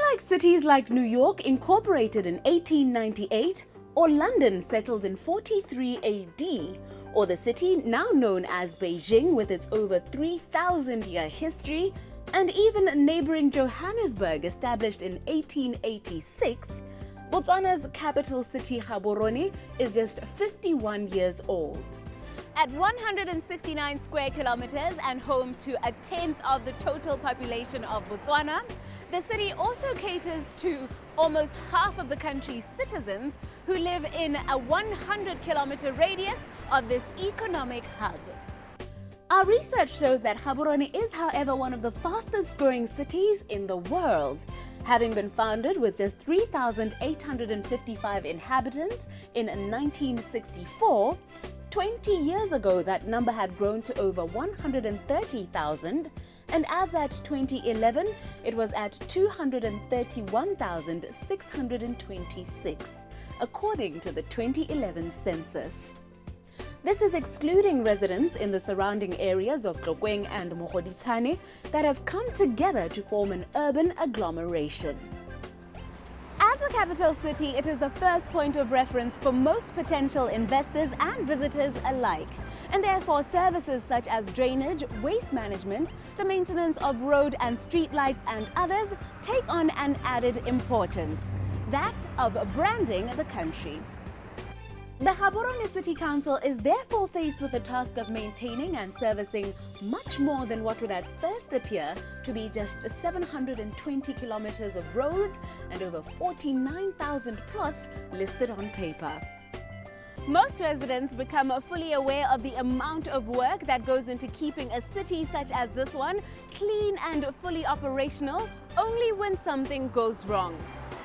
Unlike cities like New York, incorporated in 1898, or London, settled in 43 AD, or the city now known as Beijing with its over 3,000-year history, and even neighboring Johannesburg, established in 1886, Botswana's capital city, Gaborone, is just 51 years old. At 169 square kilometers and home to a tenth of the total population of Botswana, the city also caters to almost half of the country's citizens who live in a 100-kilometer radius of this economic hub. Our research shows that Gaborone is, however, one of the fastest growing cities in the world, having been founded with just 3,855 inhabitants in 1964. 20 years ago, that number had grown to over 130,000, and as at 2011, it was at 231,626, according to the 2011 census. This is excluding residents in the surrounding areas of Tlokweng and Mogoditshane that have come together to form an urban agglomeration. As the capital city, it is the first point of reference for most potential investors and visitors alike, and therefore services such as drainage, waste management, the maintenance of road and street lights and others take on an added importance, that of branding the country. The Gaborone City Council is therefore faced with the task of maintaining and servicing much more than what would at first appear to be just 720 kilometers of roads and over 49,000 plots listed on paper. Most residents become fully aware of the amount of work that goes into keeping a city such as this one clean and fully operational only when something goes wrong.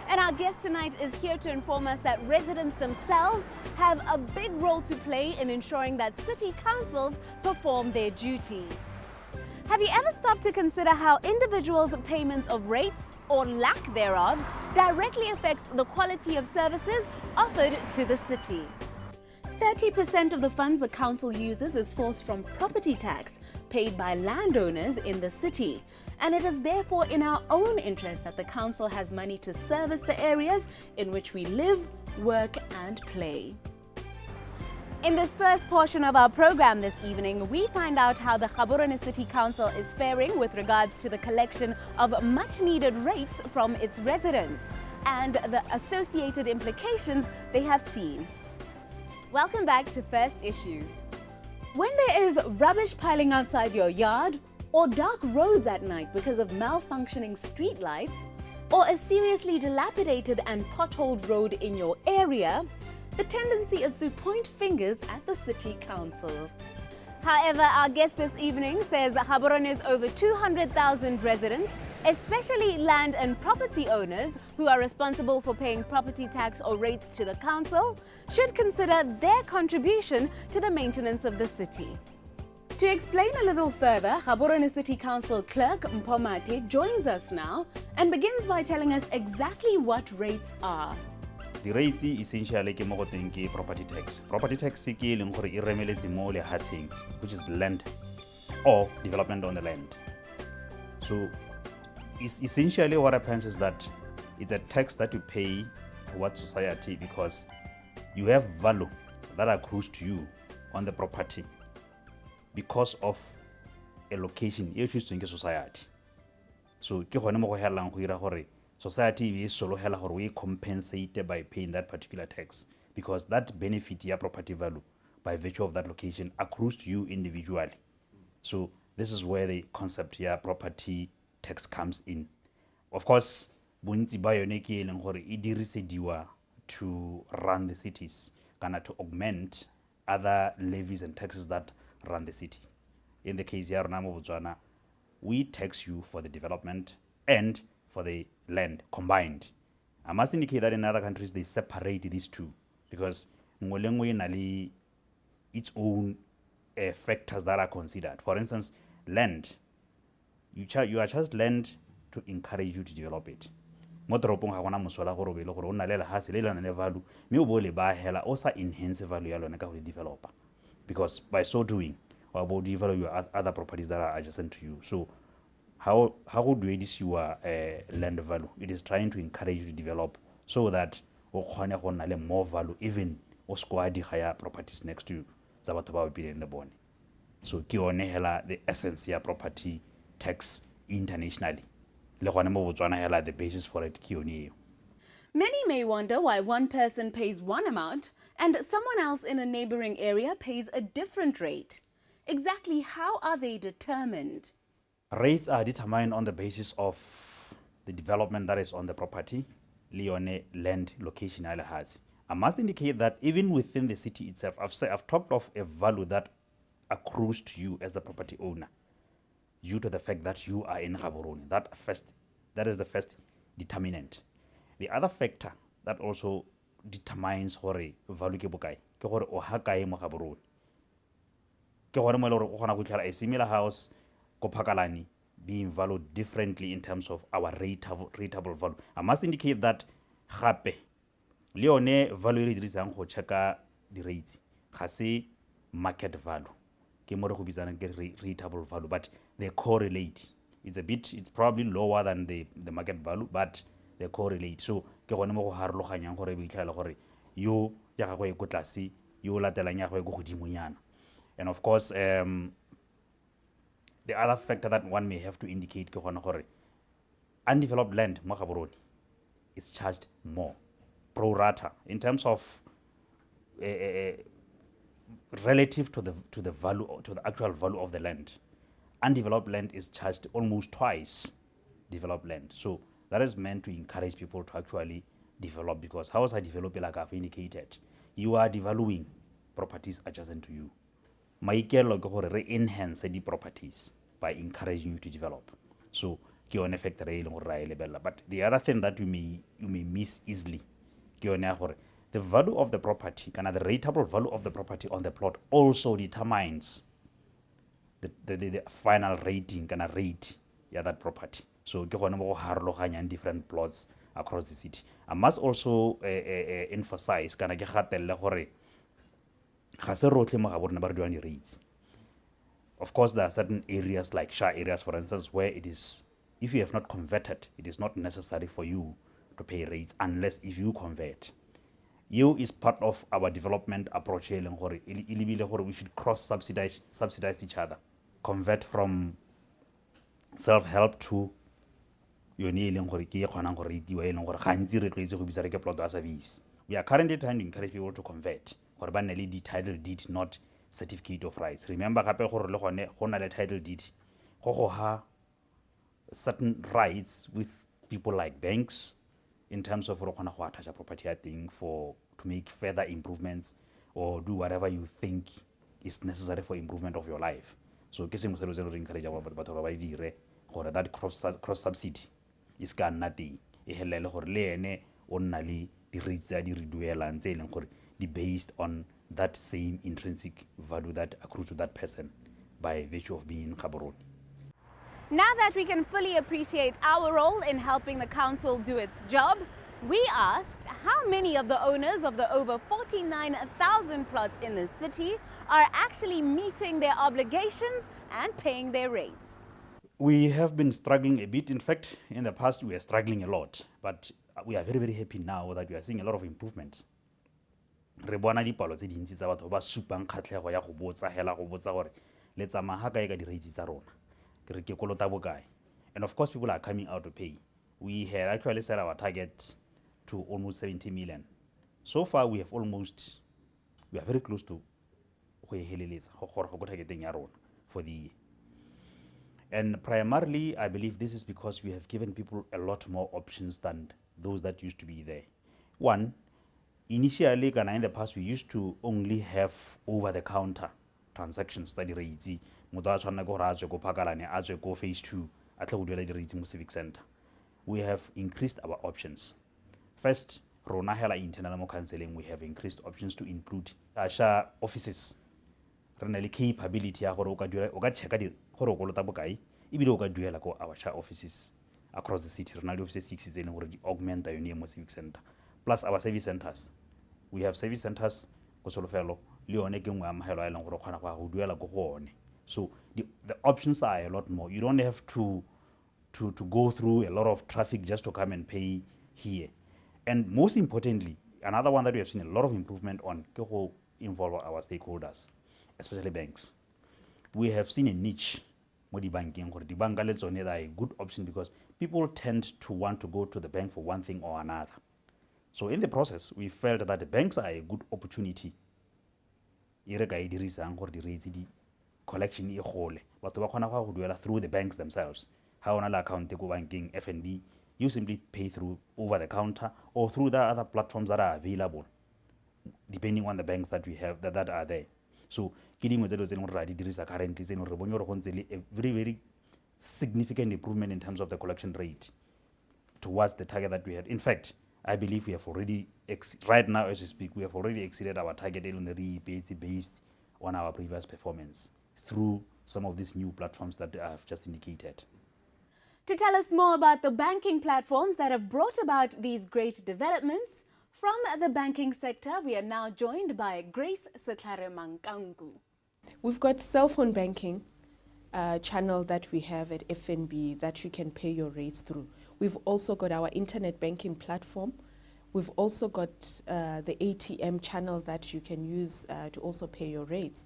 And our guest tonight is here to inform us that residents themselves have a big role to play in ensuring that city councils perform their duties. Have you ever stopped to consider how individuals' payments of rates, or lack thereof, directly affects the quality of services offered to the city? 30% of the funds the council uses is sourced from property tax paid by landowners in the city. And it is therefore in our own interest that the council has money to service the areas in which we live, work and play. In this first portion of our program this evening, we find out how the Gaborone City Council is faring with regards to the collection of much-needed rates from its residents and the associated implications they have seen. Welcome back to First Issues. When there is rubbish piling outside your yard, or dark roads at night because of malfunctioning street lights, or a seriously dilapidated and potholed road in your area, the tendency is to point fingers at the city councils. However, our guest this evening says Gaborone's over 200,000 residents, especially land and property owners who are responsible for paying property tax or rates to the council, should consider their contribution to the maintenance of the city. To explain a little further, Gaborone City Council Clerk Mpomate joins us now and begins by telling us exactly what rates are. The rates essentially ke mo go teng ke property tax. Property tax ke e leng gore e remeletse mo lehatsheng, which is land or development on the land. So essentially what happens is that it's a tax that you pay towards society because you have value that accrues to you on the property because of a location e choosing ke society. So ke gone mo go helang go ira gore society is solo hela gore we compensate by paying that particular tax because that benefit ya property value by virtue of that location accrues to you individually. So this is where the concept ya property tax comes in. Of course, bontsi ba yone ke e leng gore e dirisediwa to run the cities kana to augment other levies and taxes that run the city. In the case here, Botswana, we tax you for the development and for the land combined. I must indicate that in other countries they separate these two because its own factors that are considered. For instance, land, you are charged land to encourage you to develop it. Mo toropong ga gona mosola gore be le gore o na le lehatse le lana le value mme o bo le ba hela o sa enhance value ya lona ka go developer because by so doing or about develop your other properties that are adjacent to you. So how go duedisiwa land value, it is trying to encourage you to develop so that o kgone go nna le more value even o squad higher properties next to you tsa batho ba ba pileng le bone. So ke yone hela the essence ya property tax internationally, le gone mo Botswana hela the basis for it ke yone eo. Many may wonder why one person pays one amount and someone else in a neighboring area pays a different rate. Exactly how are they determined? Rates are determined on the basis of the development that is on the property, Leone land location has. I must indicate that even within the city itself, I've talked of a value that accrues to you as the property owner due to the fact that you are in Gaborone. That is the first determinant. The other factor that also determines hore value ke bokae ke gore o ha kae mo Gaborone. Ke gore mo le gore o gona go tlhala a similar house ko Phakalane being valued differently in terms of our rateable value. I must indicate that gape le yone value e re dirisang go checka di rates ga se market value, ke mo re go bitsana ke rateable value, but they correlate. It's probably lower than the market value, but they correlate. So ke gone mo go harologanyang gore be itlhela gore yo ya ga go e go tlase yo latelang ya go e go godimonyana. And of course the other factor that one may have to indicate ke gone gore undeveloped land mo Gaborone is charged more pro rata in terms of relative to the value, to the actual value of the land. Undeveloped land is charged almost twice developed land. So that is meant to encourage people to actually develop, because how are developing, like I've indicated, you are devaluing properties adjacent to you. Maikelo ke gore re enhance the properties by encouraging you to develop. So ke yone factor e leng gore ra e lebella. But the other thing that you may miss easily ke yone ya gore the value of the property, kana the rateable value of the property on the plot also determines the final rating, kana rate ya that property. So ke gone mo go harologanyang different plots across the city. I must also emphasize kana ke gatelle gore ga se rotlhe mo Gaborone ba re doang di-rates. Of course, there are certain areas like Shah areas, for instance, where it is, if you have not converted, it is not necessary for you to pay rates unless if you convert. You is part of our development approach here, we should cross-subsidize each other. Convert from self-help to we are currently trying to encourage people to convert. The title deed, not certificate of rights. Remember, the title deed certain rights with people like banks in terms of property, I think, to make further improvements or do whatever you think is necessary for improvement of your life. So, encourage that cross subsidy is ka nothing. E helele gore le ene o nna le di rates tsa di reduelang tse leng gore di based on that same intrinsic value that accrues to that person by virtue of being in Gaborone. Now that we can fully appreciate our role in helping the council do its job, we asked how many of the owners of the over 49,000 plots in the city are actually meeting their obligations and paying their rates. We have been struggling a bit. In fact, in the past, we were struggling a lot. But we are very, very happy now that we are seeing a lot of improvements. Re bona dipalo tse dintsi tsa batho ba supang kgatlhego ya go botsa hela go botsa gore le tsamaga kae ka di-rates tsa rona. Ke re ke kolota bokae. And of course, people are coming out to pay. We had actually set our target to almost 70 million. So far, we are very close to targeting ya rona for the year. And primarily, I believe this is because we have given people a lot more options than those that used to be there. One, initially, in the past, we used to only have over-the-counter transactions that the rates. Go phase 2, at Civic Center. We have increased our options. First, Rona Hela internal counseling, we have increased options to include Asha offices. Renally capability our Shah offices across the city. Renally offices 6 is already augment the Civic Center. Plus our service centers. We have service centers Kosolofelo, Leone So the options are a lot more. You don't have to to go through a lot of traffic just to come and pay here. And most importantly, another one that we have seen a lot of improvement on ke go involve our stakeholders, especially banks. We have seen a niche mo di banking gore di banka le tsone are a good option because people tend to want to go to the bank for one thing or another. So in the process, we felt that the banks are a good opportunity e re ka e dirisang gore di raise di collection e gole batho ba kgona go duela through the banks themselves. Ha ona la account ko banking FNB, you simply pay through over the counter or through the other platforms that are available depending on the banks that we have that are there. So ke dingwe tse tse re di dirisa currently tse re bone gore go ntse le a very very significant improvement in terms of the collection rate towards the target that we had. In fact, I believe we have already right now as we speak, we have already exceeded our target on the based on our previous performance through some of these new platforms that I have just indicated. To tell us more about the banking platforms that have brought about these great developments, from the banking sector, we are now joined by Grace Setlhare Mankanku. We've got cell phone banking channel that we have at FNB that you can pay your rates through. We've also got our internet banking platform. We've also got the ATM channel that you can use to also pay your rates.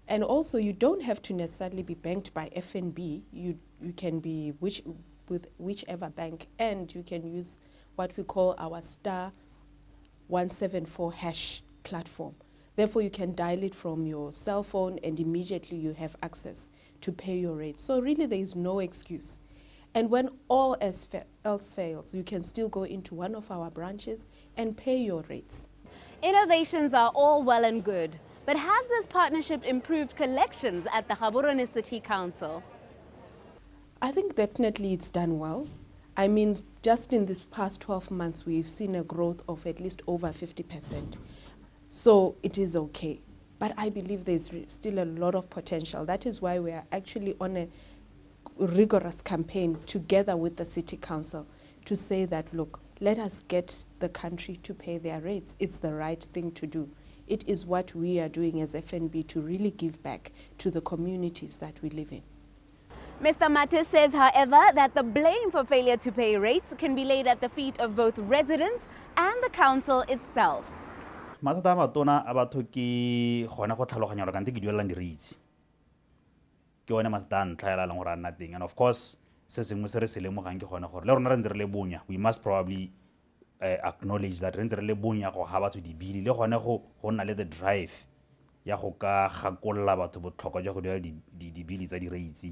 And also, you don't have to necessarily be banked by FNB. You can be with whichever bank, and you can use what we call our star 174 hash platform. Therefore, you can dial it from your cell phone and immediately you have access to pay your rates. So really there is no excuse. And when all else fails, you can still go into one of our branches and pay your rates. Innovations are all well and good, but has this partnership improved collections at the Gaborone City Council? I think definitely it's done well. I mean, just in this past 12 months, we've seen a growth of at least over 50%. So it is okay. But I believe there's still a lot of potential. That is why we are actually on a rigorous campaign together with the City Council to say that, look, let us get the country to pay their rates. It's the right thing to do. It is what we are doing as FNB to really give back to the communities that we live in. Mr. Mattis says, however, that the blame for failure to pay rates can be laid at the feet of both residents and the council itself. Mathata a matona a batho ke gona go tlhaloganya gore kante ke duelang di-rates ke one mathata a ntlha ela leng gore a nna teng. And of course se sengwe se re se lemogang ke gone gore le rona re ntse re le bonya, we must probably acknowledge that re ntse re le bonya go ga batho dibili le gone go nna le the drive ya go ka gakolola batho botlhokwa jwa go duela dibili tsa di-rates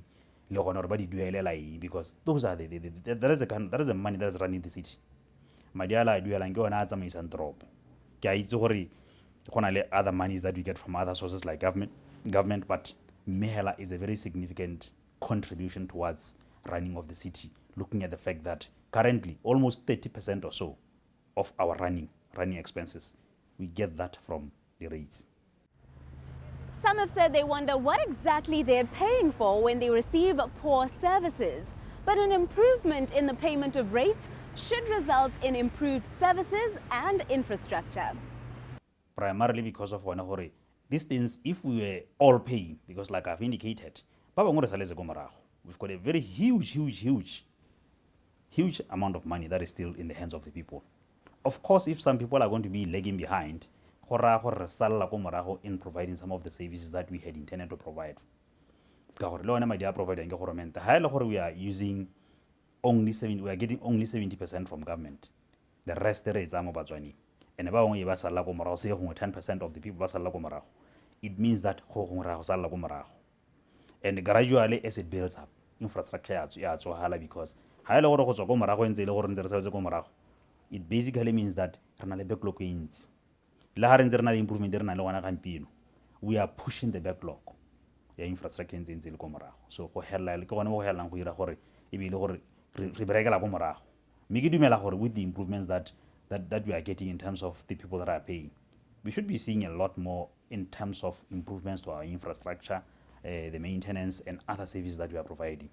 le gone gore ba di duelela eng, because those are there is a money that is running the city. Madi ala a duelang ke one a tsamaisang toropo. Ke a itse gore go na le other monies that we get from other sources like government, but mehela is a very significant contribution towards running of the city, looking at the fact that currently almost 30% or so of our running expenses, we get that from the rates. Some have said they wonder what exactly they're paying for when they receive poor services. But an improvement in the payment of rates should result in improved services and infrastructure. Primarily because of these things, if we were all paying, because like I've indicated, we've got a very huge amount of money that is still in the hands of the people. Of course, if some people are going to be lagging behind, in providing some of the services that we had intended to provide. We are using we are getting only 70% from government. The rest is Batswani. And about 10% of the people, it means that and gradually as it builds up, infrastructure because it basically means that we are pushing the backlog. Infrastructure in so with the improvements that we are getting in terms of the people that are paying, we should be seeing a lot more in terms of improvements to our infrastructure, the maintenance and other services that we are providing.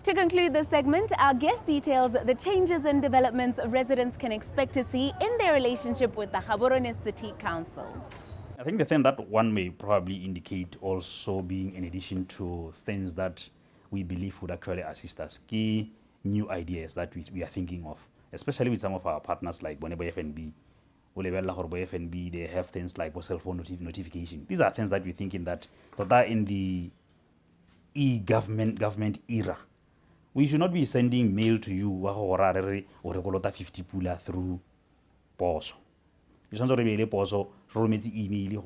To conclude this segment, our guest details the changes and developments residents can expect to see in their relationship with the Gaborone City Council. I think the thing that one may probably indicate also being in addition to things that we believe would actually assist us, new ideas that we are thinking of, especially with some of our partners like Bonebo FNB. FNB, they have things like cell phone notification. These are things that we're thinking that are in the government era. We should not be sending mail to you or 50 pula through poso. You should not be poso, email,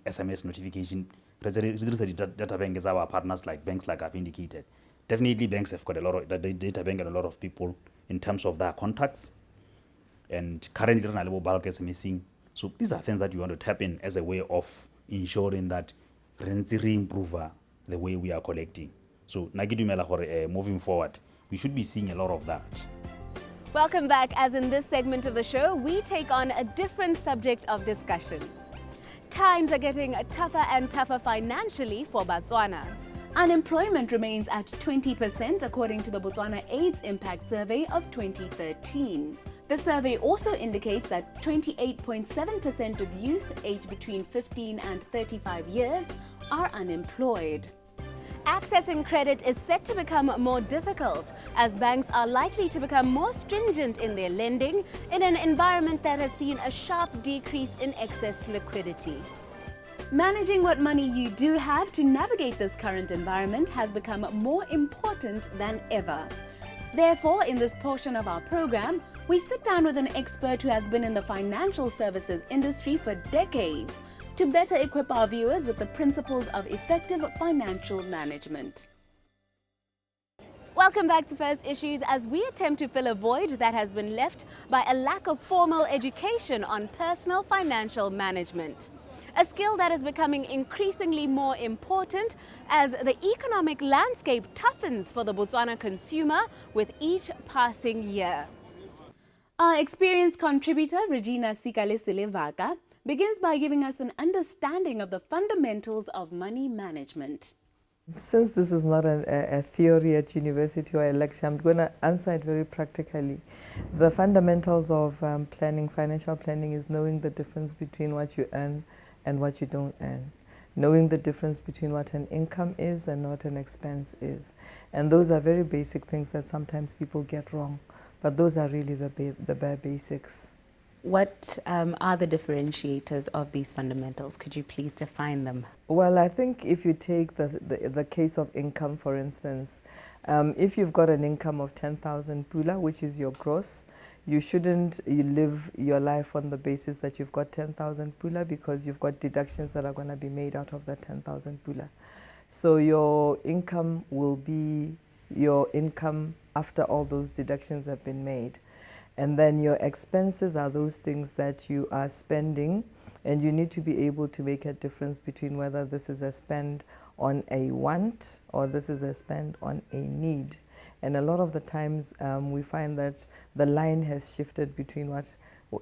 SMS notification. Data bank is our partners like banks, like I've indicated. Definitely banks have got a lot of the data bank and a lot of people in terms of their contacts. And currently bulk is missing. So these are things that we want to tap in as a way of ensuring that we improve the way we are collecting. So moving forward, we should be seeing a lot of that. Welcome back. As in this segment of the show, we take on a different subject of discussion. Times are getting tougher and tougher financially for Botswana. Unemployment remains at 20% according to the Botswana AIDS Impact Survey of 2013. The survey also indicates that 28.7% of youth aged between 15 and 35 years are unemployed. Accessing credit is set to become more difficult as banks are likely to become more stringent in their lending in an environment that has seen a sharp decrease in excess liquidity. Managing what money you do have to navigate this current environment has become more important than ever. Therefore, in this portion of our program, we sit down with an expert who has been in the financial services industry for decades to better equip our viewers with the principles of effective financial management. Welcome back to First Issues as we attempt to fill a void that has been left by a lack of formal education on personal financial management. A skill that is becoming increasingly more important as the economic landscape toughens for the Botswana consumer with each passing year. Our experienced contributor, Regina Sikalesile-Vaka, begins by giving us an understanding of the fundamentals of money management. Since this is not a theory at university or a lecture, I'm going to answer it very practically. The fundamentals of planning, financial planning, is knowing the difference between what you earn and what you don't earn. Knowing the difference between what an income is and what an expense is. And those are very basic things that sometimes people get wrong. But those are really the bare basics. What are the differentiators of these fundamentals? Could you please define them? Well, I think if you take the case of income, for instance, if you've got an income of 10,000 pula, which is your gross, you live your life on the basis that you've got 10,000 pula because you've got deductions that are going to be made out of that 10,000 pula. So your income will be your income after all those deductions have been made. And then your expenses are those things that you are spending, and you need to be able to make a difference between whether this is a spend on a want or this is a spend on a need. And a lot of the times we find that the line has shifted between what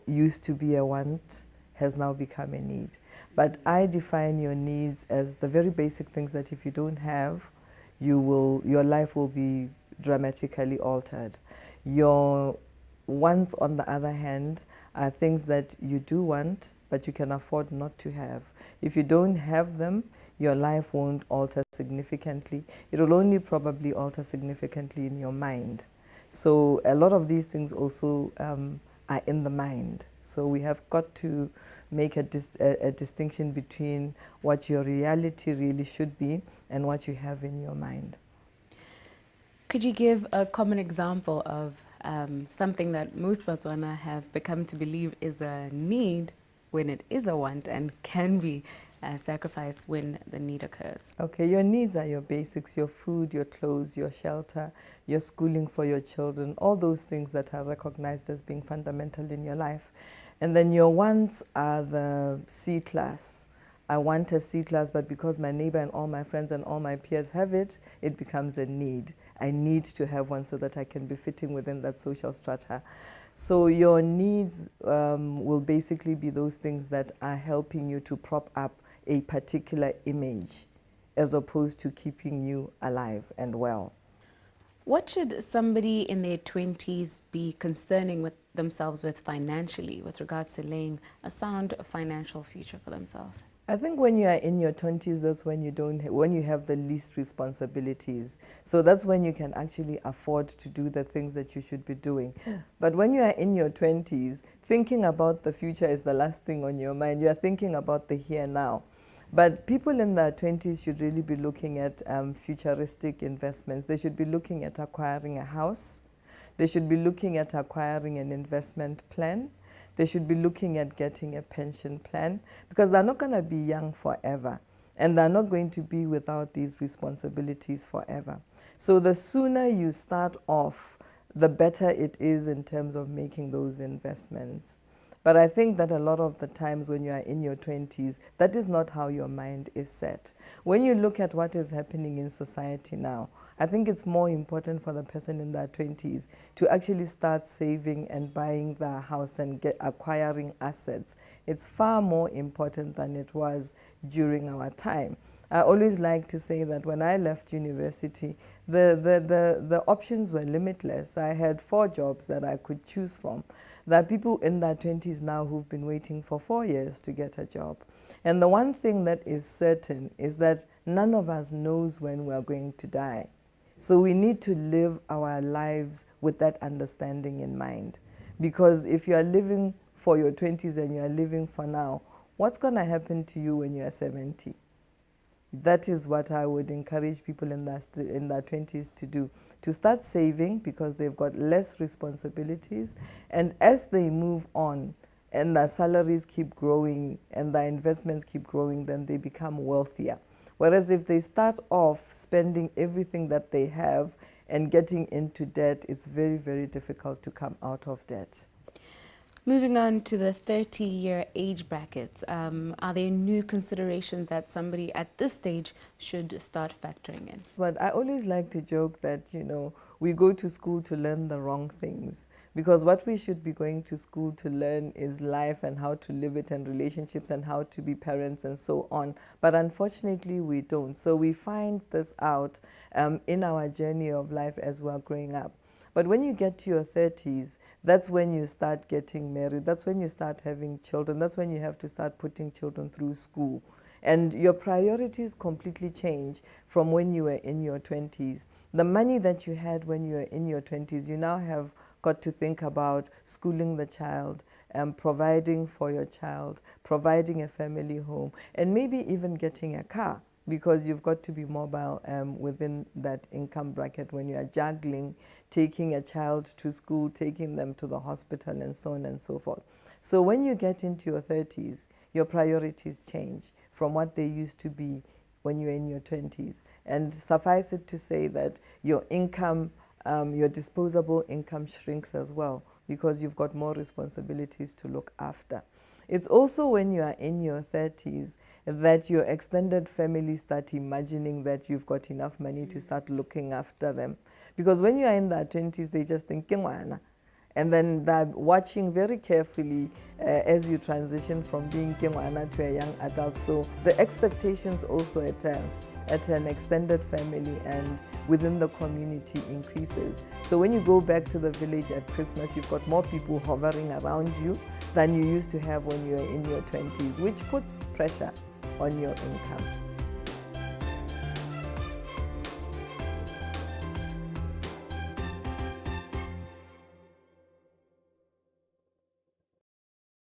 used to be a want has now become a need. But I define your needs as the very basic things that if you don't have, your life will be dramatically altered. Your wants, on the other hand, are things that you do want, but you can afford not to have. If you don't have them, your life won't alter significantly. It will only probably alter significantly in your mind. So a lot of these things also are in the mind. So we have got to make a distinction between what your reality really should be and what you have in your mind. Could you give a common example of something that most Botswana have become to believe is a need when it is a want and can be sacrificed when the need occurs? Okay, your needs are your basics, your food, your clothes, your shelter, your schooling for your children, all those things that are recognized as being fundamental in your life. And then your wants are the C class. I want a C class, but because my neighbor and all my friends and all my peers have it, it becomes a need. I need to have one so that I can be fitting within that social strata. So your needs will basically be those things that are helping you to prop up a particular image as opposed to keeping you alive and well. What should somebody in their 20s be concerning with themselves with financially with regards to laying a sound financial future for themselves? I think when you are in your 20s, that's when when you have the least responsibilities. So that's when you can actually afford to do the things that you should be doing. But when you are in your 20s, thinking about the future is the last thing on your mind. You are thinking about the here now. But people in their 20s should really be looking at futuristic investments. They should be looking at acquiring a house. They should be looking at acquiring an investment plan. They should be looking at getting a pension plan, because they're not going to be young forever, and they're not going to be without these responsibilities forever. So the sooner you start off, the better it is in terms of making those investments. But I think that a lot of the times when you are in your 20s, that is not how your mind is set. When you look at what is happening in society now, I think it's more important for the person in their 20s to actually start saving and buying their house and acquiring assets. It's far more important than it was during our time. I always like to say that when I left university, the options were limitless. I had 4 jobs that I could choose from. There are people in their 20s now who've been waiting for 4 years to get a job. And the one thing that is certain is that none of us knows when we're going to die. So we need to live our lives with that understanding in mind. Because if you are living for your 20s and you are living for now, what's going to happen to you when you are 70? That is what I would encourage people in their 20s to do, to start saving, because they've got less responsibilities. And as they move on and their salaries keep growing and their investments keep growing, then they become wealthier. Whereas if they start off spending everything that they have and getting into debt, it's very, very difficult to come out of debt. Moving on to the 30-year age brackets, are there new considerations that somebody at this stage should start factoring in? But I always like to joke that, we go to school to learn the wrong things, because what we should be going to school to learn is life and how to live it, and relationships and how to be parents and so on. But unfortunately, we don't. So we find this out in our journey of life as we're growing up. But when you get to your 30s, that's when you start getting married. That's when you start having children. That's when you have to start putting children through school. And your priorities completely change from when you were in your 20s. The money that you had when you were in your 20s, you now have got to think about schooling the child, providing for your child, providing a family home, and maybe even getting a car, because you've got to be mobile within that income bracket when you are juggling taking a child to school, taking them to the hospital, and so on and so forth. So when you get into your 30s, your priorities change from what they used to be when you're in your 20s. And suffice it to say that your income, your disposable income shrinks as well, because you've got more responsibilities to look after. It's also when you are in your 30s that your extended family start imagining that you've got enough money to start looking after them. Because when you are in their 20s, they just think, Kingwana. And then they're watching very carefully as you transition from being Kingwana to a young adult. So the expectations also at an extended family and within the community increases. So when you go back to the village at Christmas, you've got more people hovering around you than you used to have when you were in your 20s, which puts pressure on your income.